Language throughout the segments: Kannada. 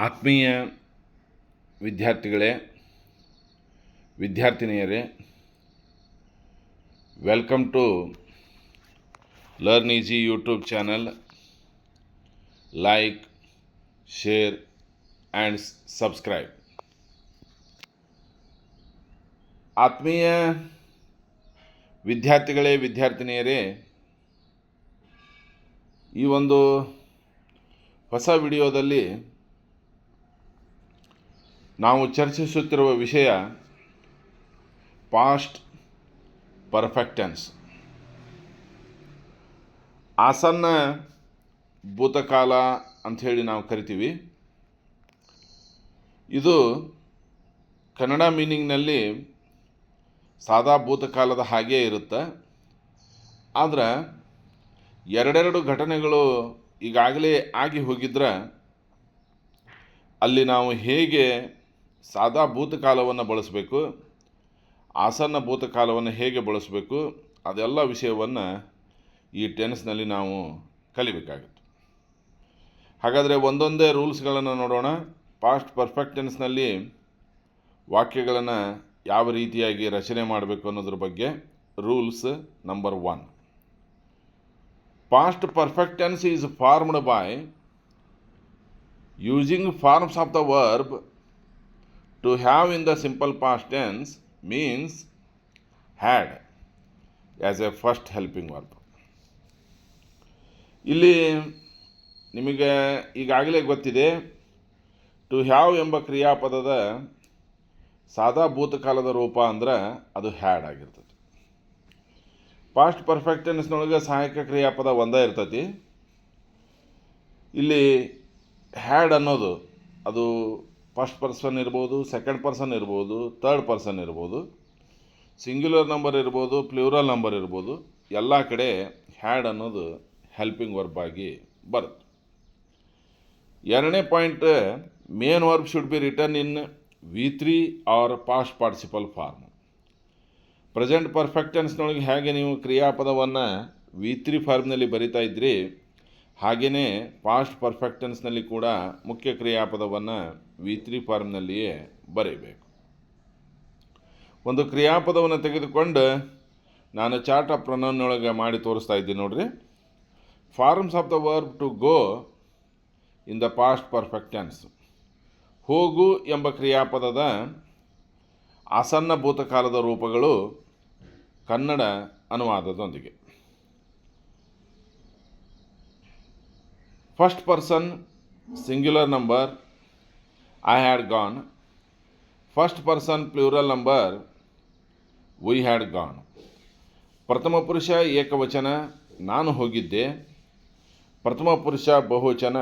ಆತ್ಮೀಯ ವಿದ್ಯಾರ್ಥಿಗಳೇ, ವಿದ್ಯಾರ್ಥಿನಿಯರೇ, welcome to learn easy YouTube channel. Like, share and subscribe. ಆತ್ಮೀಯ ವಿದ್ಯಾರ್ಥಿಗಳೇ, ವಿದ್ಯಾರ್ಥಿನಿಯರೇ, ಈ ಒಂದು ಹೊಸ ವಿಡಿಯೋದಲ್ಲಿ ನಾವು ಚರ್ಚಿಸುತ್ತಿರುವ ವಿಷಯ ಪಾಸ್ಟ್ ಪರ್ಫೆಕ್ಟ್ ಟೆನ್ಸ್. ಆಸನ್ನ ಭೂತಕಾಲ ಅಂಥೇಳಿ ನಾವು ಕರಿತೀವಿ. ಇದು ಕನ್ನಡ ಮೀನಿಂಗ್ನಲ್ಲಿ ಸಾದಾ ಭೂತಕಾಲದ ಹಾಗೇ ಇರುತ್ತೆ. ಆದರೆ ಎರಡೆರಡು ಘಟನೆಗಳು ಈಗಾಗಲೇ ಆಗಿ ಹೋಗಿದ್ರೆ ಅಲ್ಲಿ ನಾವು ಹೇಗೆ ಸಾದಾ ಭೂತಕಾಲವನ್ನು ಬಳಸಬೇಕು, ಆಸನ್ನ ಭೂತಕಾಲವನ್ನು ಹೇಗೆ ಬಳಸಬೇಕು, ಅದೆಲ್ಲ ವಿಷಯವನ್ನು ಈ ಟೆನ್ಸ್ನಲ್ಲಿ ನಾವು ಕಲಿಬೇಕಾಗುತ್ತೆ. ಹಾಗಾದರೆ ಒಂದೊಂದೇ ರೂಲ್ಸ್ಗಳನ್ನು ನೋಡೋಣ. ಪಾಸ್ಟ್ ಪರ್ಫೆಕ್ಟ್ ಟೆನ್ಸ್ನಲ್ಲಿ ವಾಕ್ಯಗಳನ್ನು ಯಾವ ರೀತಿಯಾಗಿ ರಚನೆ ಮಾಡಬೇಕು ಅನ್ನೋದ್ರ ಬಗ್ಗೆ. Rules number 1. Past perfect tense is formed by using forms of the verb to have in the simple past tense means had as a first helping verb. ಇಲ್ಲಿ ನಿಮಗೆ ಈಗಾಗಲೇ ಗೊತ್ತಿದೆ, ಟು ಹ್ಯಾವ್ ಎಂಬ ಕ್ರಿಯಾಪದದ ಸಾದಾ ಭೂತಕಾಲದ ರೂಪ ಅಂದ್ರೆ ಅದು ಹ್ಯಾಡ್ ಆಗಿರ್ತದೆ. ಪಾಸ್ಟ್ ಪರ್ಫೆಕ್ಟ್ ಟೆನ್ಸ್ನೊಳಗೆ ಸಹಾಯಕ ಕ್ರಿಯಾಪದ ಒಂದೇ ಇರ್ತೈತಿ. ಇಲ್ಲಿ ಹ್ಯಾಡ್ ಅನ್ನೋದು ಅದು ಫಸ್ಟ್ ಪರ್ಸನ್ ಇರ್ಬೋದು, ಸೆಕೆಂಡ್ ಪರ್ಸನ್ ಇರ್ಬೋದು, ಥರ್ಡ್ ಪರ್ಸನ್ ಇರ್ಬೋದು, ಸಿಂಗ್ಯುಲರ್ ನಂಬರ್ ಇರ್ಬೋದು, ಪ್ಲೂರಲ್ ನಂಬರ್ ಇರ್ಬೋದು. ಎಲ್ಲ ಕಡೆ ಹ್ಯಾಡ್ ಅನ್ನೋದು ಹೆಲ್ಪಿಂಗ್ ವರ್ಬ್ ಆಗಿ ಬರುತ್ತೆ. ಎರಡನೇ point, main verb should be return in V3 or past participle form. Present perfect ಟೆನ್ಸ್ನೊಳಗೆ ಹೇಗೆ ನೀವು ಕ್ರಿಯಾಪದವನ್ನು V3 ಫಾರ್ಮ್ನಲ್ಲಿ ಬರಿತಾ ಇದ್ರಿ, ಹಾಗೆಯೇ ಪಾಸ್ಟ್ ಪರ್ಫೆಕ್ಟ್ ಟೆನ್ಸ್ನಲ್ಲಿ ಕೂಡ ಮುಖ್ಯ ಕ್ರಿಯಾಪದವನ್ನು V3 ಫಾರ್ಮ್ನಲ್ಲಿಯೇ ಬರೀಬೇಕು. ಒಂದು ಕ್ರಿಯಾಪದವನ್ನು ತೆಗೆದುಕೊಂಡು ನಾನು ಚಾರ್ಟ್ ಆಫ್ ಪ್ರೊನೌನ್ನೊಳಗೆ ಮಾಡಿ ತೋರಿಸ್ತಾ ಇದ್ದೀನಿ ನೋಡ್ರಿ. Forms of the verb to go in the past perfect tense. ಹೋಗು ಎಂಬ ಕ್ರಿಯಾಪದದ ಆಸನ್ನ ಭೂತಕಾಲದ ರೂಪಗಳು ಕನ್ನಡ ಅನುವಾದದೊಂದಿಗೆ. First person singular number, I had gone. First person plural number, we had gone. ಪ್ರಥಮ ಪುರುಷ ಏಕವಚನ, ನಾನು ಹೋಗಿದ್ದೆ. ಪ್ರಥಮ ಪುರುಷ ಬಹುವಚನ,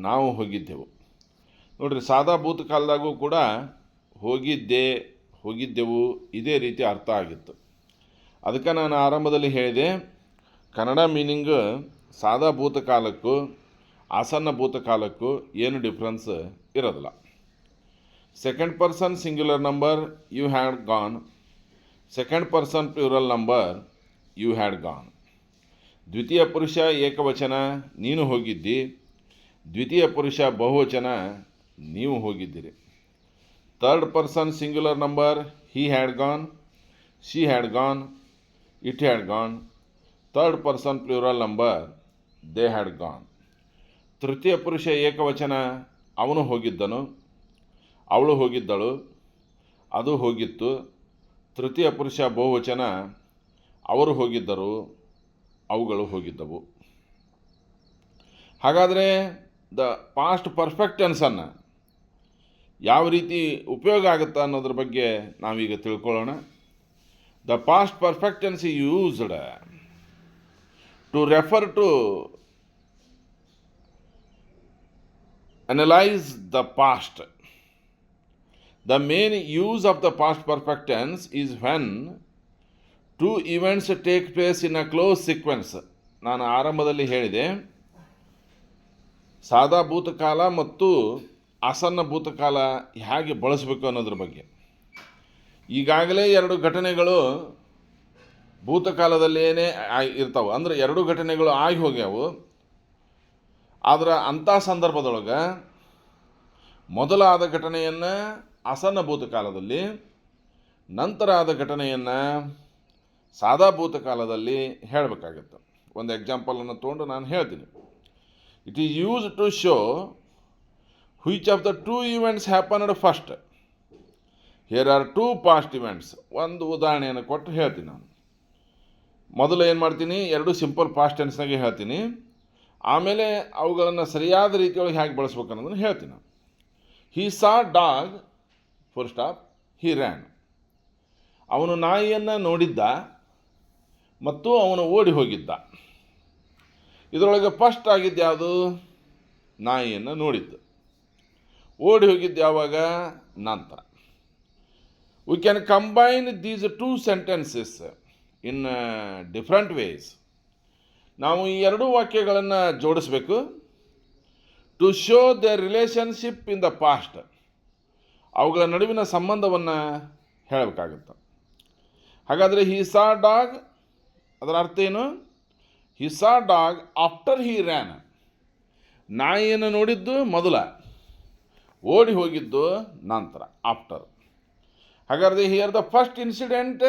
ನಾವು ಹೋಗಿದ್ದೆವು. ನೋಡ್ರಿ, ಸಾದಾ ಭೂತಕಾಲದಾಗೂ ಕೂಡ ಹೋಗಿದ್ದೆ, ಹೋಗಿದ್ದೆವು ಇದೇ ರೀತಿ ಅರ್ಥ ಆಗಿತ್ತು. ಅದಕ್ಕೆ ನಾನು ಆರಂಭದಲ್ಲಿ ಹೇಳಿದೆ, ಕನ್ನಡ ಮೀನಿಂಗ್ ಸಾದಾ ಭೂತಕಾಲಕ್ಕೂ ಆಸನ್ನ ಭೂತಕಾಲಕ್ಕೂ ಏನು ಡಿಫ್ರೆನ್ಸ್ ಇರೋದಿಲ್ಲ. Second person singular number, you had gone. Second person plural number, you had gone. ದ್ವಿತೀಯ ಪುರುಷ ಏಕವಚನ, ನೀನು ಹೋಗಿದ್ದಿ. ದ್ವಿತೀಯ ಪುರುಷ ಬಹುವಚನ, ನೀವು ಹೋಗಿದ್ದೀರಿ. Third person singular number, he had gone, she had gone, it had gone. Third person plural number, they had gone. ತೃತೀಯ ಪುರುಷ ಏಕವಚನ, ಅವನು ಹೋಗಿದ್ದನು, ಅವಳು ಹೋಗಿದ್ದಳು, ಅದು ಹೋಗಿತ್ತು. ತೃತೀಯ ಪುರುಷ ಬಹುವಚನ, ಅವರು ಹೋಗಿದ್ದರು, ಅವುಗಳು ಹೋಗಿದ್ದವು. ಹಾಗಾದರೆ ದ ಪಾಸ್ಟ್ ಪರ್ಫೆಕ್ಟ್ ಟೆನ್ಸನ್ನು ಯಾವ ರೀತಿ ಉಪಯೋಗ ಆಗುತ್ತೆ ಅನ್ನೋದ್ರ ಬಗ್ಗೆ ನಾವೀಗ ತಿಳ್ಕೊಳ್ಳೋಣ. The past perfect tense is used to refer to analyze the past. The main use of the past perfect tense is when two events take place in a close sequence. ನಾನು ಆರಂಭದಲ್ಲಿ ಹೇಳಿದೆ, ಸಾದಾ ಭೂತಕಾಲ ಮತ್ತು ಆಸನ್ನ ಭೂತಕಾಲ ಹೇಗೆ ಬಳಸಬೇಕು ಅನ್ನೋದ್ರ ಬಗ್ಗೆ. ಈಗಾಗಲೇ ಎರಡು ಘಟನೆಗಳು ಭೂತಕಾಲದಲ್ಲೇನೇ ಇರ್ತಾವೆ, ಅಂದರೆ ಎರಡು ಘಟನೆಗಳು ಆಗಿ ಹೋಗ್ಯಾವು. ಆದ್ರೆ ಅಂಥ ಸಂದರ್ಭದೊಳಗೆ ಮೊದಲಾದ ಘಟನೆಯನ್ನು ಆಸನ್ನ ಭೂತಕಾಲದಲ್ಲಿ, ನಂತರ ಆದ ಘಟನೆಯನ್ನು ಸಾದಾ ಭೂತಕಾಲದಲ್ಲಿ ಹೇಳಬೇಕಾಗತ್ತೆ. ಒಂದು ಎಕ್ಸಾಂಪಲನ್ನು ತೊಗೊಂಡು ನಾನು ಹೇಳ್ತೀನಿ. It is use to show which of the two events happened first. Here are two past events. ಒಂದು ಉದಾಹರಣೆಯನ್ನು ಕೊಟ್ಟು ಹೇಳ್ತೀನಿ ನಾನು. ಮೊದಲು ಏನು ಮಾಡ್ತೀನಿ, ಎರಡು ಸಿಂಪಲ್ ಪಾಸ್ಟ್ ಟೆನ್ಸ್ನಾಗೆ ಹೇಳ್ತೀನಿ. ಆಮೇಲೆ ಅವುಗಳನ್ನು ಸರಿಯಾದ ರೀತಿಯೊಳಗೆ ಹೇಗೆ ಬಳಸ್ಬೇಕು ಅನ್ನೋದನ್ನು ಹೇಳ್ತೀನಿ ನಾನು. ಹಿ ಸಾ ಡಾಗ್ ಫುಲ್ ಸ್ಟಾಪ್ ಹಿ ರ್ಯಾನ್. ಅವನು ನಾಯಿಯನ್ನು ನೋಡಿದ್ದ ಮತ್ತು ಅವನು ಓಡಿ ಹೋಗಿದ್ದ. ಇದರೊಳಗೆ ಫಸ್ಟ್ ಆಗಿದ್ದು ಯಾವುದು? ನಾಯಿಯನ್ನು ನೋಡಿದ್ದು. ಓಡಿ ಹೋಗಿದ್ದು ಯಾವಾಗ? ನಂತರ. We can combine these two sentences in different ways. ನಾವು ಈ ಎರಡೂ ವಾಕ್ಯಗಳನ್ನು ಜೋಡಿಸ್ಬೇಕು. To show the relationship in the past. ಅವುಗಳ ನಡುವಿನ ಸಂಬಂಧವನ್ನು ಹೇಳಬೇಕಾಗುತ್ತೆ. ಹಾಗಾದರೆ ಹಿ ಸಾ ಡಾಗ್, ಅದರ ಅರ್ಥ ಏನು? ಹಿ ಸಾ ಡಾಗ್ ಆಫ್ಟರ್ ಹಿ ರ್ಯಾನ್. ನಾಯಿಯನ್ನು ನೋಡಿದ್ದು ಮೊದಲ, ಓಡಿ ಹೋಗಿದ್ದು ನಂತರ, ಆಫ್ಟರ್. ಹಾಗಾದರೆ here the first incident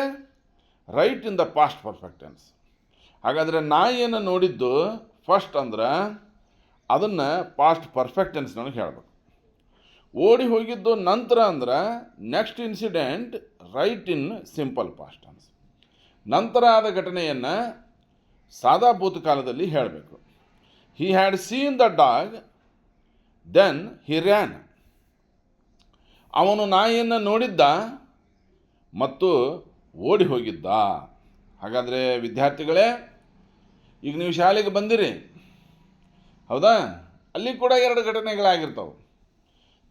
write in the past perfect tense. ಹಾಗಾದರೆ ನಾಯಿಯನ್ನು ನೋಡಿದ್ದು ಫಸ್ಟ್ ಅಂದ್ರೆ ಅದನ್ನು ಪಾಸ್ಟ್ ಪರ್ಫೆಕ್ಟ್ ಟೆನ್ಸ್ನೊಳಗೆ ಹೇಳಬೇಕು. ಓಡಿ ಹೋಗಿದ್ದು ನಂತರ ಅಂದ್ರೆ next incident write in simple past tense. ನಂತರ ಆದ ಘಟನೆಯನ್ನು ಸಾದಾ ಭೂತಕಾಲದಲ್ಲಿ ಹೇಳಬೇಕು. He had seen the dog then he ran. ಅವನು ನಾಯಿಯನ್ನು ನೋಡಿದ್ದ ಮತ್ತು ಓಡಿ ಹೋಗಿದ್ದ. ಹಾಗಾದರೆ ವಿದ್ಯಾರ್ಥಿಗಳೇ, ಈಗ ನೀವು ಶಾಲೆಗೆ ಬಂದಿರಿ, ಹೌದಾ? ಅಲ್ಲಿ ಕೂಡ ಎರಡು ಘಟನೆಗಳಾಗಿರ್ತಾವೆ,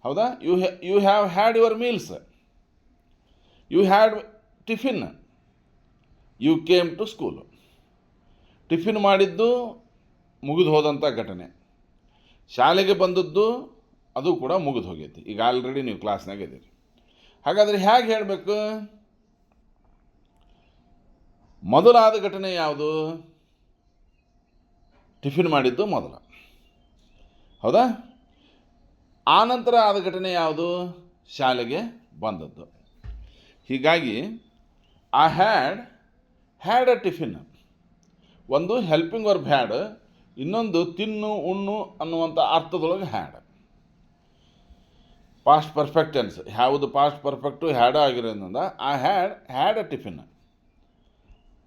ಹೌದಾ? You have had your meals, you had tiffin, you came to school. Tiffin ಮಾಡಿದ್ದು ಮುಗಿದು ಹೋದಂಥ ಘಟನೆ, ಶಾಲೆಗೆ ಬಂದದ್ದು ಅದು ಕೂಡ ಮುಗಿದು ಹೋಗೈತಿ. ಈಗ ಆಲ್ರೆಡಿ ನೀವು ಕ್ಲಾಸ್ನಾಗ ಇದ್ದೀರಿ. ಹಾಗಾದರೆ ಹೇಗೆ ಹೇಳಬೇಕು? ಮೊದಲಾದ ಘಟನೆ ಯಾವುದು? ಟಿಫಿನ್ ಮಾಡಿದ್ದು ಮೊದಲ, ಹೌದಾ? ಆನಂತರ ಆದ ಘಟನೆ ಯಾವುದು? ಶಾಲೆಗೆ ಬಂದದ್ದು. ಹೀಗಾಗಿ ಐ ಹ್ಯಾಡ್ ಅ ಟಿಫಿನ್. ಒಂದು ಹೆಲ್ಪಿಂಗ್ ವರ್ಬ್ ಹ್ಯಾಡ್, ಇನ್ನೊಂದು ತಿನ್ನು ಉಣ್ಣು ಅನ್ನುವಂಥ ಅರ್ಥದೊಳಗೆ ಹ್ಯಾಡ್. ಪಾಸ್ಟ್ ಪರ್ಫೆಕ್ಟ್ ಟೆನ್ಸ್ ಯಾವುದು? ಪಾಸ್ಟ್ ಪರ್ಫೆಕ್ಟು ಹ್ಯಾಡ್ ಆಗಿರೋದ್ರಿಂದ I had a tiffin,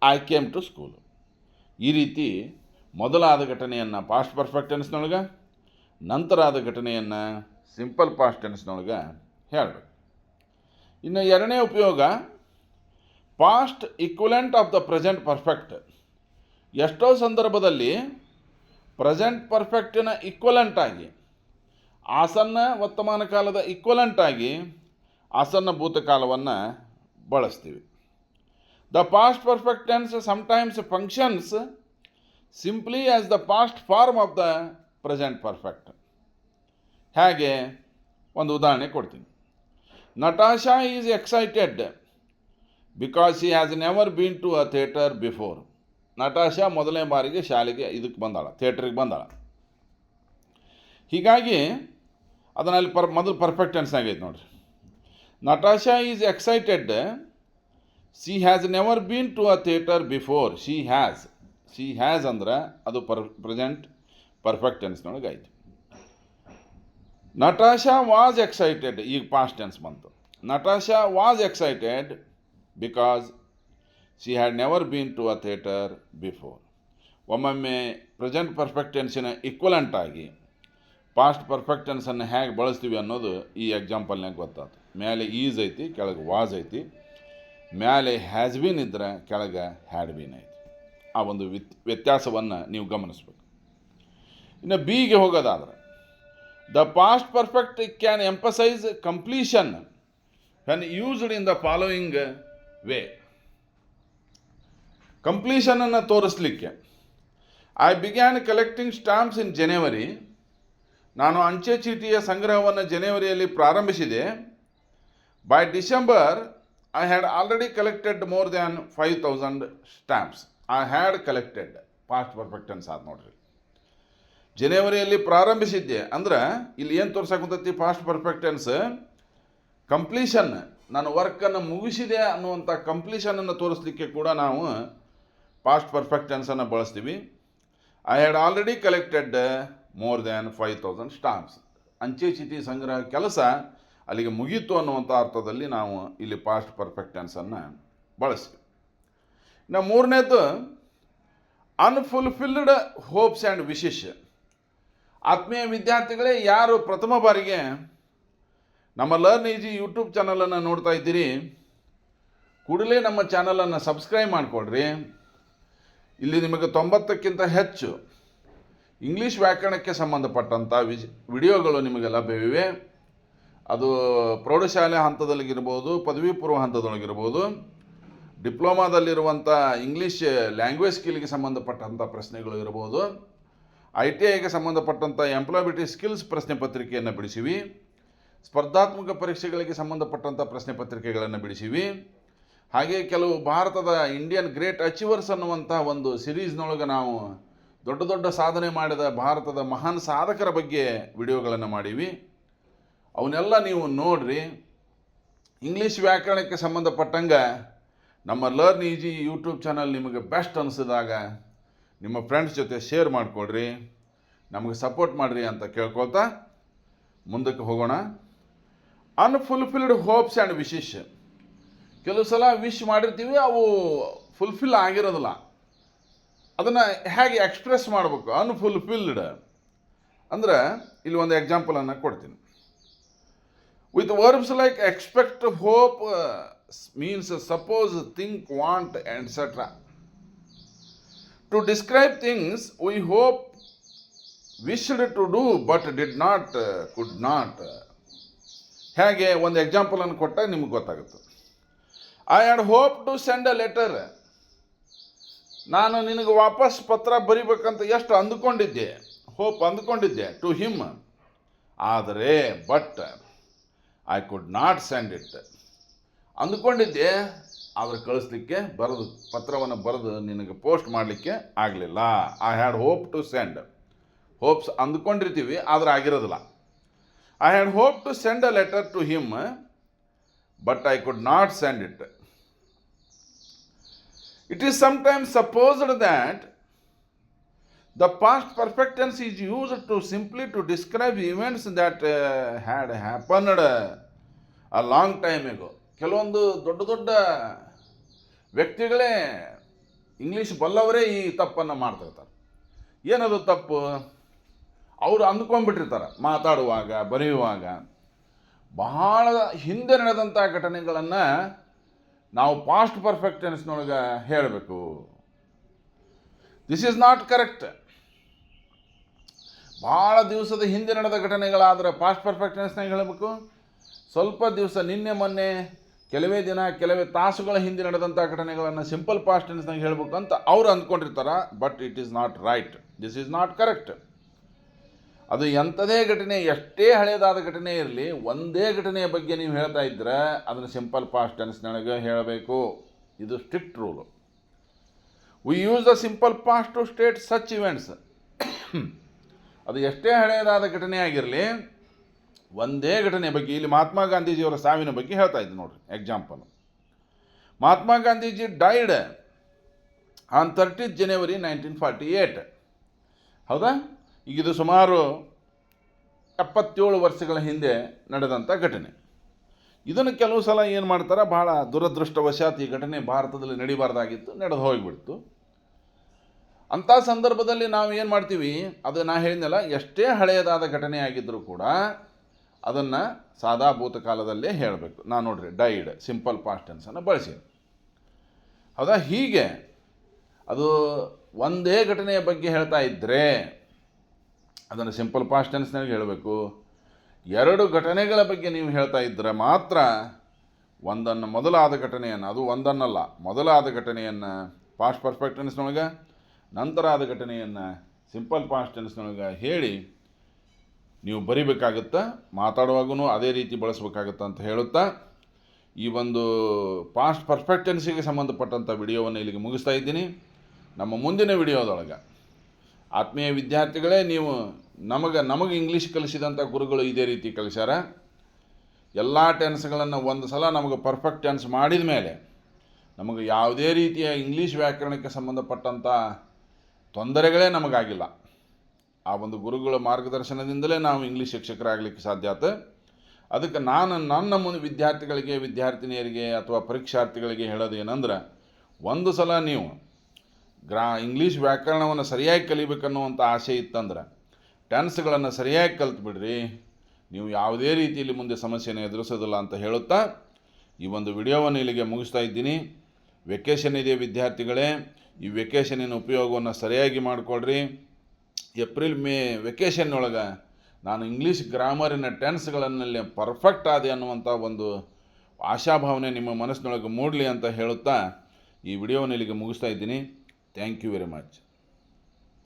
I came to school. ಈ ರೀತಿ ಮೊದಲಾದ ಘಟನೆಯನ್ನು ಪಾಸ್ಟ್ ಪರ್ಫೆಕ್ಟ್ ಟೆನ್ಸ್ನೊಳಗೆ, ನಂತರ ಆದ ಘಟನೆಯನ್ನು ಸಿಂಪಲ್ ಪಾಸ್ಟ್ ಟೆನ್ಸ್ನೊಳಗೆ ಹೇಳಬೇಕು. ಇನ್ನು ಎರಡನೇ ಉಪಯೋಗ, past equivalent of the present perfect. ಎಷ್ಟೋ ಸಂದರ್ಭದಲ್ಲಿ ಪ್ರೆಸೆಂಟ್ ಪರ್ಫೆಕ್ಟಿನ ಈಕ್ವಲೆಂಟ್ ಆಗಿ, ಆಸನ್ನ ವರ್ತಮಾನ ಕಾಲದ ಈಕ್ವಲೆಂಟ್ ಆಗಿ ಆಸನ್ನ ಭೂತಕಾಲವನ್ನು ಬಳಸ್ತೀವಿ. The past perfect tense sometimes functions simply as the past form of the present perfect. ಹೇಗೆ? ಒಂದು ಉದಾಹರಣೆ ಕೊಡ್ತೀನಿ. Natasha is excited because she has never been to a theatre before. Natasha ಮೊದಲನೇ ಬಾರಿಗೆ ಶಾಲೆಗೆ ಇದಕ್ಕೆ ಬಂದಾಳ, ಥಿಯೇಟ್ರಿಗೆ ಬಂದಾಳ. ಹೀಗಾಗಿ ಅದರಲ್ಲಿ ಮೊದಲು ಪರ್ಫೆಕ್ಟ್ ಟೆನ್ಸ್ ಆಗೈತೆ ನೋಡ್ರಿ. Natasha is excited, she has never been to a theatre before. She has ಅಂದ್ರೆ ಅದು ಪ್ರೆಸೆಂಟ್ ಪರ್ಫೆಕ್ಟ್ ಟೆನ್ಸ್ನೊಳಗೆ ಆಯಿತು. ನಟಾಶಾ ವಾಸ್ ಎಕ್ಸೈಟೆಡ್, ಈಗ ಪಾಸ್ಟ್ ಟೆನ್ಸ್ ಬಂತು. Natasha was excited because she had never been to a theatre before. ಒಮ್ಮೊಮ್ಮೆ ಪ್ರೆಸೆಂಟ್ ಪರ್ಫೆಕ್ಟ್ ಟೆನ್ಸಿನ ಈಕ್ವಲೆಂಟ್ ಆಗಿ ಪಾಸ್ಟ್ ಪರ್ಫೆಕ್ಟ್ ಟೆನ್ಸನ್ನು ಹೇಗೆ ಬಳಸ್ತೀವಿ ಅನ್ನೋದು ಈ ಎಕ್ಸಾಂಪಲ್ನಾಗ ಗೊತ್ತಾಯ್ತು. ಮೇಲೆ ಈಸ್ ಐತಿ, ಕೆಳಗೆ ವಾಸ್ ಐತಿ. ಮೇಲೆ ಹ್ಯಾಸ್ ಬೀನ್ ಇದ್ದರೆ ಕೆಳಗೆ ಹ್ಯಾಡ್ ಬೀನ್ ಐತಿ. ಆ ಒಂದು ವ್ಯತ್ಯಾಸವನ್ನು ನೀವು ಗಮನಿಸ್ಬೇಕು. ಇನ್ನು ಬಿಗೆ ಹೋಗೋದಾದ್ರೆ, the past perfect can emphasise completion when used in the following way. ಕಂಪ್ಲೀಷನನ್ನು ತೋರಿಸಲಿಕ್ಕೆ, I began collecting stamps in January. ನಾನು ಅಂಚೆ ಚೀಟಿಯ ಸಂಗ್ರಹವನ್ನು ಜನವರಿಯಲ್ಲಿ ಪ್ರಾರಂಭಿಸಿದೆ. By December I had already collected more than 5000 stamps. I had collected past perfect tense ಆದ ನೋಡ್ರಿ. ಜನವರಿಯಲ್ಲಿ ಪ್ರಾರಂಭಿಸಿದ್ದೆ ಅಂದ್ರೆ ಇಲ್ಲಿ ಏನು ತೋರ್ಸಕ್ಕಂತೈತಿ ಪಾಸ್ಟ್ ಪರ್ಫೆಕ್ಟ್ ಟೆನ್ಸ್ ಕಂಪ್ಲೀಷನ್, ನಾನು ವರ್ಕನ್ನು ಮುಗಿಸಿದೆ ಅನ್ನುವಂಥ ಕಂಪ್ಲೀಷನನ್ನು ತೋರಿಸ್ಲಿಕ್ಕೆ ಕೂಡ ನಾವು ಪಾಸ್ಟ್ ಪರ್ಫೆಕ್ಟ್ ಟೆನ್ಸನ್ನು ಬಳಸ್ತೀವಿ. I had already collected more than 5000 stamps. ಅಂಚೆ ಚೀಟಿ ಸಂಗ್ರಹ ಕೆಲಸ ಅಲ್ಲಿಗೆ ಮುಗೀತು ಅನ್ನುವಂಥ ಅರ್ಥದಲ್ಲಿ ನಾವು ಇಲ್ಲಿ ಪಾಸ್ಟ್ ಪರ್ಫೆಕ್ಟ್ ಟೆನ್ಸನ್ನು ಬಳಸ್ತೀವಿ. ಇನ್ನು ಮೂರನೇದು ಅನ್ಫುಲ್ಫಿಲ್ಡ್ ಹೋಪ್ಸ್ ಆ್ಯಂಡ್ ವಿಶಸ್. ಆತ್ಮೀಯ ವಿದ್ಯಾರ್ಥಿಗಳೇ, ಯಾರು ಪ್ರಥಮ ಬಾರಿಗೆ ನಮ್ಮ ಲರ್ನ್ ಈಜಿ ಯೂಟ್ಯೂಬ್ ಚಾನಲನ್ನು ನೋಡ್ತಾ ಇದ್ದೀರಿ, ಕೂಡಲೇ ನಮ್ಮ ಚಾನಲನ್ನು ಸಬ್ಸ್ಕ್ರೈಬ್ ಮಾಡಿಕೊಡ್ರಿ. ಇಲ್ಲಿ ನಿಮಗೆ 90ಕ್ಕಿಂತ ಹೆಚ್ಚು ಇಂಗ್ಲೀಷ್ ವ್ಯಾಕರಣಕ್ಕೆ ಸಂಬಂಧಪಟ್ಟಂಥ ವಿಡಿಯೋಗಳು ನಿಮಗೆ ಲಭ್ಯವಿವೆ. ಅದು ಪ್ರೌಢಶಾಲೆ ಹಂತದಲ್ಲಿಗಿರ್ಬೋದು, ಪದವಿ ಪೂರ್ವ ಹಂತದೊಳಗಿರ್ಬೋದು, ಡಿಪ್ಲೊಮಾದಲ್ಲಿರುವಂಥ ಇಂಗ್ಲೀಷ್ ಲ್ಯಾಂಗ್ವೇಜ್ ಸ್ಕಿಲ್ಗೆ ಸಂಬಂಧಪಟ್ಟಂಥ ಪ್ರಶ್ನೆಗಳು ಇರ್ಬೋದು, ITIಗೆ ಸಂಬಂಧಪಟ್ಟಂಥ ಎಂಪ್ಲಾಯಬಿಲಿಟಿ ಸ್ಕಿಲ್ಸ್ ಪ್ರಶ್ನೆ ಪತ್ರಿಕೆಯನ್ನು ಬಿಡಿಸಿವಿ, ಸ್ಪರ್ಧಾತ್ಮಕ ಪರೀಕ್ಷೆಗಳಿಗೆ ಸಂಬಂಧಪಟ್ಟಂಥ ಪ್ರಶ್ನೆ ಪತ್ರಿಕೆಗಳನ್ನು ಬಿಡಿಸಿವಿ. ಹಾಗೆ ಕೆಲವು ಭಾರತದ ಇಂಡಿಯನ್ ಗ್ರೇಟ್ ಅಚೀವರ್ಸ್ ಅನ್ನುವಂಥ ಒಂದು ಸಿರೀಸ್ನೊಳಗೆ ನಾವು ದೊಡ್ಡ ದೊಡ್ಡ ಸಾಧನೆ ಮಾಡಿದ ಭಾರತದ ಮಹಾನ್ ಸಾಧಕರ ಬಗ್ಗೆ ವಿಡಿಯೋಗಳನ್ನು ಮಾಡೀವಿ. ಅವನ್ನೆಲ್ಲ ನೀವು ನೋಡ್ರಿ. ಇಂಗ್ಲೀಷ್ ವ್ಯಾಕರಣಕ್ಕೆ ಸಂಬಂಧಪಟ್ಟಂಗೆ ನಮ್ಮ ಲರ್ನ್ ಈಜಿ ಯೂಟ್ಯೂಬ್ ಚಾನಲ್ ನಿಮಗೆ ಬೆಸ್ಟ್ ಅನಿಸಿದಾಗ ನಿಮ್ಮ ಫ್ರೆಂಡ್ಸ್ ಜೊತೆ ಶೇರ್ ಮಾಡಿಕೊಡ್ರಿ, ನಮಗೆ ಸಪೋರ್ಟ್ ಮಾಡಿರಿ ಅಂತ ಕೇಳ್ಕೊಳ್ತಾ ಮುಂದಕ್ಕೆ ಹೋಗೋಣ. Unfulfilled hopes and wishes. ಕೆಲವು ಸಲ ವಿಶ್ ಮಾಡಿರ್ತೀವಿ, ಅವು ಫುಲ್ಫಿಲ್ ಆಗಿರೋದಿಲ್ಲ. ಅದನ್ನು ಹೇಗೆ ಎಕ್ಸ್ಪ್ರೆಸ್ ಮಾಡಬೇಕು? ಅನ್ಫುಲ್ಫಿಲ್ಡ್ ಅಂದರೆ ಇಲ್ಲಿ ಒಂದು ಎಕ್ಸಾಂಪಲನ್ನು ಕೊಡ್ತೀನಿ. With verbs like expect, hope means suppose, think, want etcetera. To describe things we hope, wished to do but did not, could not. ಹೇಗೆ ಒಂದು ಎಕ್ಸಾಂಪಲನ್ನು ಕೊಟ್ಟಾಗ ನಿಮ್ಗೆ ಗೊತ್ತಾಗುತ್ತೆ. I had hope to send a letter. ನಾನು ನಿನಗೆ ವಾಪಸ್ ಪತ್ರ ಬರಿಬೇಕಂತ ಎಷ್ಟು ಅಂದುಕೊಂಡಿದ್ದೆ, ಹೋಪ್ ಅಂದುಕೊಂಡಿದ್ದೆ, ಟು ಹಿಮ್. ಆದರೆ but I could not send it. ಅಂದುಕೊಂಡಿದ್ದೆ, ಆದರೆ ಕಳಿಸ್ಲಿಕ್ಕೆ ಬರೆದು, ಪತ್ರವನ್ನು ಬರೆದು ನಿನಗೆ ಪೋಸ್ಟ್ ಮಾಡಲಿಕ್ಕೆ ಆಗಲಿಲ್ಲ. I had hope to send. Hopes ಅಂದುಕೊಂಡಿರ್ತೀವಿ, ಆದರೆ ಆಗಿರೋದಿಲ್ಲ. I had hope to send a letter to him but I could not send it. It is sometimes supposed that the past perfect tense is used to simply to describe events that had happened a long time ago. ಕೆಲವೊಂದು ದೊಡ್ಡ ದೊಡ್ಡ ವ್ಯಕ್ತಿಗಳೇ, ಇಂಗ್ಲೀಷ್ ಬಲ್ಲವರೇ ಈ ತಪ್ಪನ್ನು ಮಾಡ್ತಿರ್ತಾರೆ. ಏನದು ತಪ್ಪು? ಅವರು ಅಂದ್ಕೊಂಡ್ಬಿಟ್ಟಿರ್ತಾರೆ ಮಾತಾಡುವಾಗ, ಬರೆಯುವಾಗ, ಬಹಳ ಹಿಂದೆ ನಡೆದಂಥ ಘಟನೆಗಳನ್ನು ನಾವು ಪಾಸ್ಟ್ ಪರ್ಫೆಕ್ಟ್ ಟೆನ್ಸ್ನೊಳಗೆ ಹೇಳಬೇಕು. This is not correct. ಭಾಳ ದಿವಸದ ಹಿಂದೆ ನಡೆದ ಘಟನೆಗಳಾದರೆ ಪಾಸ್ಟ್ ಪರ್ಫೆಕ್ಟ್ ಟೆನ್ಸ್ನಾಗ ಹೇಳಬೇಕು. ಸ್ವಲ್ಪ ದಿವಸ, ನಿನ್ನೆ ಮೊನ್ನೆ, ಕೆಲವೇ ದಿನ, ಕೆಲವೇ ತಾಸುಗಳ ಹಿಂದೆ ನಡೆದಂಥ ಘಟನೆಗಳನ್ನು ಸಿಂಪಲ್ ಪಾಸ್ಟ್ ಟೆನ್ಸ್ನಾಗ ಹೇಳಬೇಕು ಅಂತ ಅವ್ರು ಅಂದ್ಕೊಂಡಿರ್ತಾರೆ. But it is not right. This is not correct. ಅದು ಎಂಥದೇ ಘಟನೆ, ಎಷ್ಟೇ ಹಳೆಯದಾದ ಘಟನೆ ಇರಲಿ, ಒಂದೇ ಘಟನೆಯ ಬಗ್ಗೆ ನೀವು ಹೇಳ್ತಾ ಇದ್ದರೆ ಅದನ್ನು ಸಿಂಪಲ್ ಪಾಸ್ಟ್ ಟೆನ್ಸ್ನೊಳಗೆ ಹೇಳಬೇಕು. ಇದು strict rule. We use the simple past to state such events. ಅದು ಎಷ್ಟೇ ಹಳೆಯದಾದ ಘಟನೆ ಆಗಿರಲಿ, ಒಂದೇ ಘಟನೆಯ ಬಗ್ಗೆ, ಇಲ್ಲಿ ಮಹಾತ್ಮ ಗಾಂಧೀಜಿಯವರ ಸಾವಿನ ಬಗ್ಗೆ ಹೇಳ್ತಾ ಇದ್ದು ನೋಡ್ರಿ example. Mahatma Gandhiji died on 30th January 1948. ಹೌದಾ? ಈಗ ಇದು ಸುಮಾರು 77 ವರ್ಷಗಳ ಹಿಂದೆ ನಡೆದಂಥ ಘಟನೆ. ಇದನ್ನು ಕೆಲವು ಸಲ ಏನು ಮಾಡ್ತಾರೆ, ಭಾಳ ದುರದೃಷ್ಟವಶಾತ್ ಈ ಘಟನೆ ಭಾರತದಲ್ಲಿ ನಡಿಬಾರ್ದಾಗಿತ್ತು, ನಡೆದು ಹೋಗಿಬಿಡ್ತು. ಅಂಥ ಸಂದರ್ಭದಲ್ಲಿ ನಾವು ಏನು ಮಾಡ್ತೀವಿ, ಅದು ನಾ ಹೇಳಿದ್ನಲ್ಲ, ಎಷ್ಟೇ ಹಳೆಯದಾದ ಘಟನೆ ಆಗಿದ್ದರೂ ಕೂಡ ಅದನ್ನು ಸಾದಾ ಭೂತಕಾಲದಲ್ಲೇ ಹೇಳಬೇಕು. ನಾನು ನೋಡ್ರಿ ಡೈಡ್ ಸಿಂಪಲ್ ಪಾಸ್ಟ್ ಟೆನ್ಸನ್ನು ಬಳಸಿ. ಹೌದಾ? ಹೀಗೆ ಅದು ಒಂದೇ ಘಟನೆಯ ಬಗ್ಗೆ ಹೇಳ್ತಾ ಇದ್ದರೆ ಅದನ್ನು ಸಿಂಪಲ್ ಪಾಸ್ಟ್ ಟೆನ್ಸ್ನಾಗ ಹೇಳಬೇಕು. ಎರಡು ಘಟನೆಗಳ ಬಗ್ಗೆ ನೀವು ಹೇಳ್ತಾ ಇದ್ದರೆ ಮಾತ್ರ ಒಂದನ್ನು, ಮೊದಲಾದ ಘಟನೆಯನ್ನು, ಅದು ಒಂದನ್ನಲ್ಲ, ಮೊದಲಾದ ಘಟನೆಯನ್ನು ಪಾಸ್ಟ್ ಪರ್ಫೆಕ್ಟ್ ಟೆನ್ಸ್ನೊಳಗೆ, ನಂತರ ಆದ ಘಟನೆಯನ್ನು ಸಿಂಪಲ್ ಪಾಸ್ಟ್ ಟೆನ್ಸ್ನೊಳಗೆ ಹೇಳಿ ನೀವು ಬರಿಬೇಕಾಗುತ್ತಾ. ಮಾತಾಡುವಾಗೂ ಅದೇ ರೀತಿ ಬಳಸಬೇಕಾಗುತ್ತಾ ಅಂತ ಹೇಳುತ್ತಾ ಈ ಒಂದು ಪಾಸ್ಟ್ ಪರ್ಫೆಕ್ಟ್ ಟೆನ್ಸಿಗೆ ಸಂಬಂಧಪಟ್ಟಂಥ ವಿಡಿಯೋವನ್ನು ಇಲ್ಲಿಗೆ ಮುಗಿಸ್ತಾ ಇದ್ದೀನಿ. ನಮ್ಮ ಮುಂದಿನ ವಿಡಿಯೋದೊಳಗೆ ಆತ್ಮೀಯ ವಿದ್ಯಾರ್ಥಿಗಳೇ, ನೀವು ನಮಗೆ ಇಂಗ್ಲೀಷ್ ಕಲಿಸಿದಂಥ ಗುರುಗಳು ಇದೇ ರೀತಿ ಕಲಿಸ್ಯಾರ. ಎಲ್ಲ ಟೆನ್ಸ್ಗಳನ್ನು ಒಂದು ಸಲ ನಮಗೆ ಪರ್ಫೆಕ್ಟ್ ಟೆನ್ಸ್ ಮಾಡಿದ ಮೇಲೆ ನಮಗೆ ಯಾವುದೇ ರೀತಿಯ ಇಂಗ್ಲೀಷ್ ವ್ಯಾಕರಣಕ್ಕೆ ಸಂಬಂಧಪಟ್ಟಂಥ ತೊಂದರೆಗಳೇ ನಮಗಾಗಿಲ್ಲ. ಆ ಒಂದು ಗುರುಗಳ ಮಾರ್ಗದರ್ಶನದಿಂದಲೇ ನಾವು ಇಂಗ್ಲೀಷ್ ಶಿಕ್ಷಕರಾಗಲಿಕ್ಕೆ ಸಾಧ್ಯ ಆಯ್ತು. ಅದಕ್ಕೆ ನಾನು ನನ್ನ ವಿದ್ಯಾರ್ಥಿಗಳಿಗೆ, ವಿದ್ಯಾರ್ಥಿನಿಯರಿಗೆ ಅಥವಾ ಪರೀಕ್ಷಾರ್ಥಿಗಳಿಗೆ ಹೇಳೋದು ಏನಂದ್ರೆ, ಒಂದು ಸಲ ನೀವು ಇಂಗ್ಲೀಷ್ ವ್ಯಾಕರಣವನ್ನು ಸರಿಯಾಗಿ ಕಲಿಬೇಕನ್ನುವಂಥ ಆಸೆ ಇತ್ತಂದ್ರೆ ಟೆನ್ಸ್ಗಳನ್ನು ಸರಿಯಾಗಿ ಕಲ್ತ್ಬಿಡ್ರಿ, ನೀವು ಯಾವುದೇ ರೀತಿಯಲ್ಲಿ ಮುಂದೆ ಸಮಸ್ಯೆಯನ್ನು ಎದುರಿಸೋದಿಲ್ಲ ಅಂತ ಹೇಳುತ್ತಾ ಈ ಒಂದು ವಿಡಿಯೋವನ್ನು ಇಲ್ಲಿಗೆ ಮುಗಿಸ್ತಾ ಇದ್ದೀನಿ. ವೆಕೇಷನ್ ಇದೆ ವಿದ್ಯಾರ್ಥಿಗಳೇ, ಈ ವೆಕೇಷನಿನ ಉಪಯೋಗವನ್ನು ಸರಿಯಾಗಿ ಮಾಡಿಕೊಡ್ರಿ. ಏಪ್ರಿಲ್ ಮೇ ವೆಕೇಷನ್ ಒಳಗೆ ನಾನು ಇಂಗ್ಲೀಷ್ ಗ್ರಾಮರಿನ ಟೆನ್ಸ್ಗಳನ್ನಲ್ಲಿ ಪರ್ಫೆಕ್ಟ್ ಆದೆ ಅನ್ನುವಂಥ ಒಂದು ಆಶಾಭಾವನೆ ನಿಮ್ಮ ಮನಸ್ಸಿನೊಳಗೆ ಮೂಡಲಿ ಅಂತ ಹೇಳುತ್ತಾ ಈ ವಿಡಿಯೋವನ್ನು ಇಲ್ಲಿಗೆ ಮುಗಿಸ್ತಾ ಇದ್ದೀನಿ. Thank you very much.